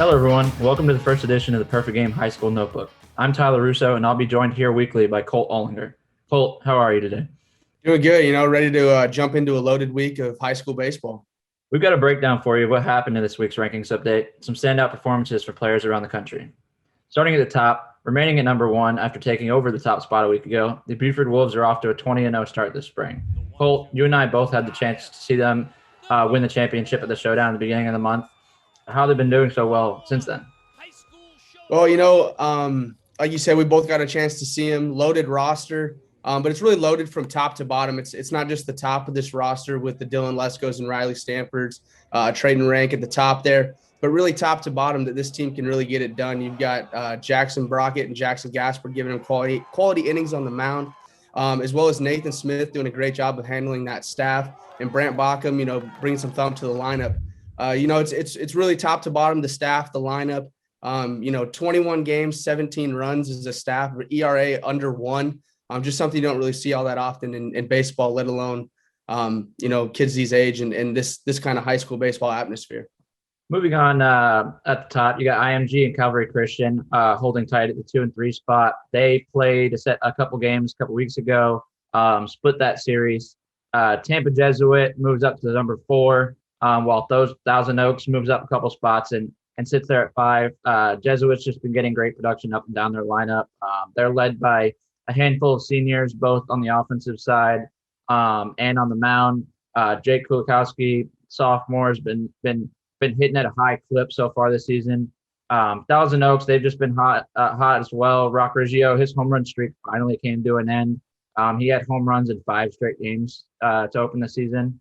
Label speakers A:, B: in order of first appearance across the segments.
A: Hello, everyone. Welcome to the first edition of the Perfect Game High School Notebook. I'm Tyler Russo, and I'll be joined here weekly by Colt Ollinger. Colt, how are you today?
B: Doing good, ready to jump into a loaded week of high school baseball.
A: We've got a breakdown for you of what happened in this week's rankings update, some standout performances for players around the country. Starting at the top, remaining at number one after taking over the top spot a week ago, the Buford Wolves are off to a 20-0 start this spring. Colt, you and I both had the chance to see them win the championship at the Showdown at the beginning of the month. How they've been doing so well since then?
B: Well, like you said, we both got a chance to see him. Loaded roster, but it's really loaded from top to bottom. It's not just the top of this roster with the Dylan Leskos and Riley Stanfords, trading rank at the top there, but really top to bottom that this team can really get it done. You've got Jackson Brockett and Jackson Gasper giving them quality innings on the mound, as well as Nathan Smith doing a great job of handling that staff, and Brant Bockham, bringing some thump to the lineup. It's really top to bottom, the staff, the lineup. 21 games, 17 runs as a staff, ERA under 1. Just something you don't really see all that often in baseball, let alone, kids these age and this kind of high school baseball atmosphere.
A: Moving on at the top, you got IMG and Calvary Christian holding tight at the 2 and 3 spot. They played a couple games a couple weeks ago, split that series. Tampa Jesuit moves up to the number 4. While Thousand Oaks moves up a couple spots and sits there at 5. Jesuits just been getting great production up and down their lineup. They're led by a handful of seniors, both on the offensive side and on the mound. Jake Kulikowski, sophomore, has been hitting at a high clip so far this season. Thousand Oaks, they've just been hot as well. Rock Riggio, his home run streak finally came to an end. He had home runs in 5 straight games to open the season.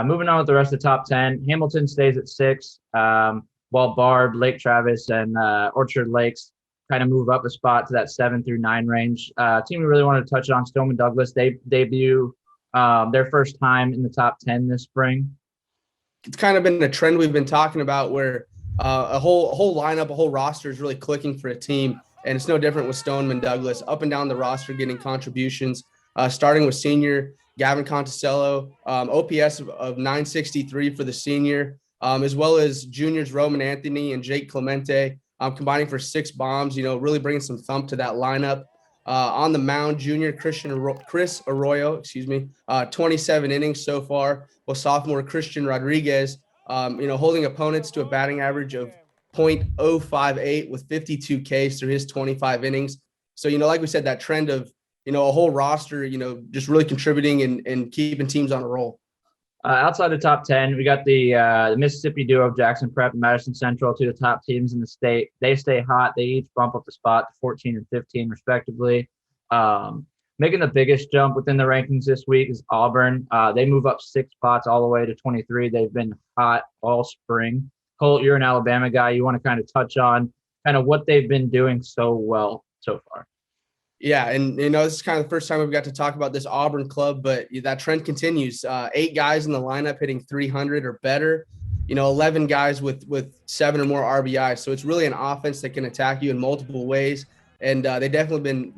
A: Moving on with the rest of the top 10, Hamilton stays at 6, while Barbe, Lake Travis, and Orchard Lakes kind of move up a spot to that 7 through 9 range. Team we really wanted to touch on, Stoneman Douglas. They debut their first time in the top 10 this spring.
B: It's kind of been a trend we've been talking about where a whole lineup, a whole roster is really clicking for a team, and it's no different with Stoneman Douglas. Up and down the roster getting contributions, starting with senior Gavin Conticello, OPS of 963 for the senior, as well as juniors Roman Anthony and Jake Clemente, combining for 6 bombs, really bringing some thump to that lineup. On the mound, junior Chris Arroyo, 27 innings so far, while sophomore Christian Rodriguez, holding opponents to a batting average of .058 with 52 Ks through his 25 innings. So, like we said, that trend of a whole roster, just really contributing and keeping teams on a roll.
A: Outside the top 10, we got the Mississippi duo of Jackson Prep and Madison Central, 2 of the top teams in the state. They stay hot. They each bump up the spot to 14 and 15, respectively. Making the biggest jump within the rankings this week is Auburn. They move up 6 spots all the way to 23. They've been hot all spring. Colt, you're an Alabama guy. You want to kind of touch on kind of what they've been doing so well so far.
B: Yeah, and this is kind of the first time we've got to talk about this Auburn club, but that trend continues. 8 guys in the lineup hitting 300 or better. 11 guys with 7 or more RBIs. So it's really an offense that can attack you in multiple ways, and they've definitely been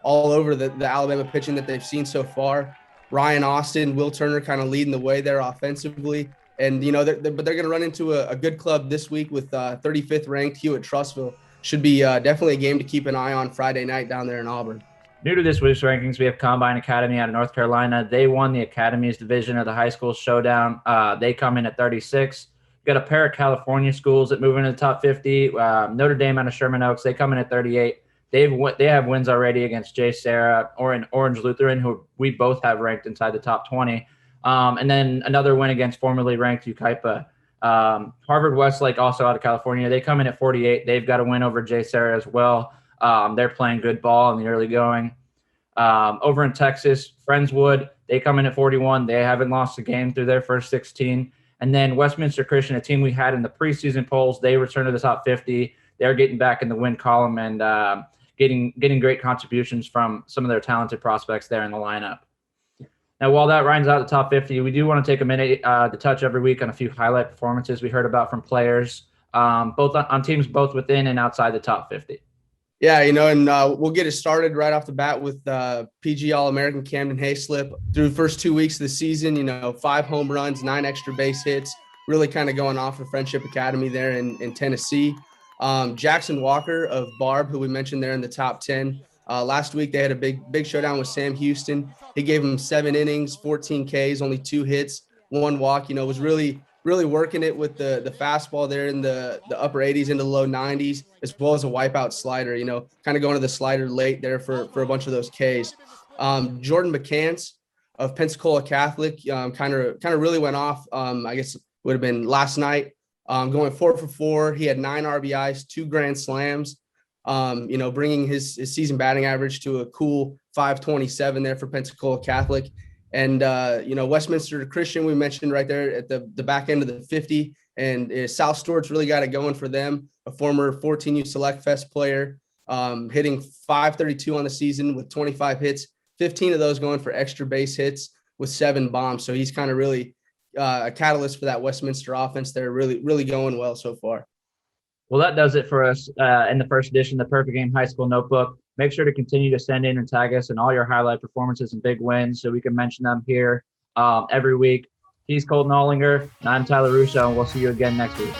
B: all over the Alabama pitching that they've seen so far. Ryan Austin, Will Turner, kind of leading the way there offensively, and but they're going to run into a good club this week with 35th ranked Hewitt-Trussville. Should be definitely a game to keep an eye on Friday night down there in Auburn.
A: New to this week's rankings, we have Combine Academy out of North Carolina. They won the Academy's division of the high school showdown. They come in at 36. We've got a pair of California schools that move into the top 50. Notre Dame out of Sherman Oaks, they come in at 38. They have wins already against Jay Sarah or in Orange Lutheran, who we both have ranked inside the top 20. And then another win against formerly ranked Ukaipa. Harvard Westlake, also out of California, they come in at 48. They've got a win over Jay Sarah as well. They're playing good ball in the early going. Over in Texas, Friendswood, they come in at 41. They haven't lost a game through their first 16. And then Westminster Christian, a team we had in the preseason polls, they return to the top 50. They're getting back in the win column and getting great contributions from some of their talented prospects there in the lineup. Now, while that rounds out the top 50, we do want to take a minute to touch every week on a few highlight performances we heard about from players, both on teams both within and outside the top 50.
B: Yeah, and we'll get it started right off the bat with PG All-American Camden Hayslip. Through the first 2 weeks of the season, 5 home runs, 9 extra base hits, really kind of going off of Friendship Academy there in Tennessee. Jackson Walker of Barbe, who we mentioned there in the top 10. Last week they had a big showdown with Sam Houston. He gave him 7 innings, 14 Ks, only 2 hits, 1 walk. Was really working it with the fastball there in the upper 80s into the low 90s, as well as a wipeout slider. Kind of going to the slider late there for a bunch of those Ks. Jordan McCants of Pensacola Catholic kind of really went off. I guess it would have been last night. Going 4 for 4. He had 9 RBIs, 2 grand slams. Bringing his season batting average to a cool 527 there for Pensacola Catholic. And, Westminster Christian, we mentioned right there at the back end of the 50. And South Stewart's really got it going for them, a former 14U Select Fest player, hitting 532 on the season with 25 hits, 15 of those going for extra base hits with 7 bombs. So he's kind of really a catalyst for that Westminster offense. They're really going well so far.
A: Well, that does it for us in the first edition of the Perfect Game High School Notebook. Make sure to continue to send in and tag us in all your highlight performances and big wins so we can mention them here every week. He's Colton Ollinger, and I'm Tyler Russo, and we'll see you again next week.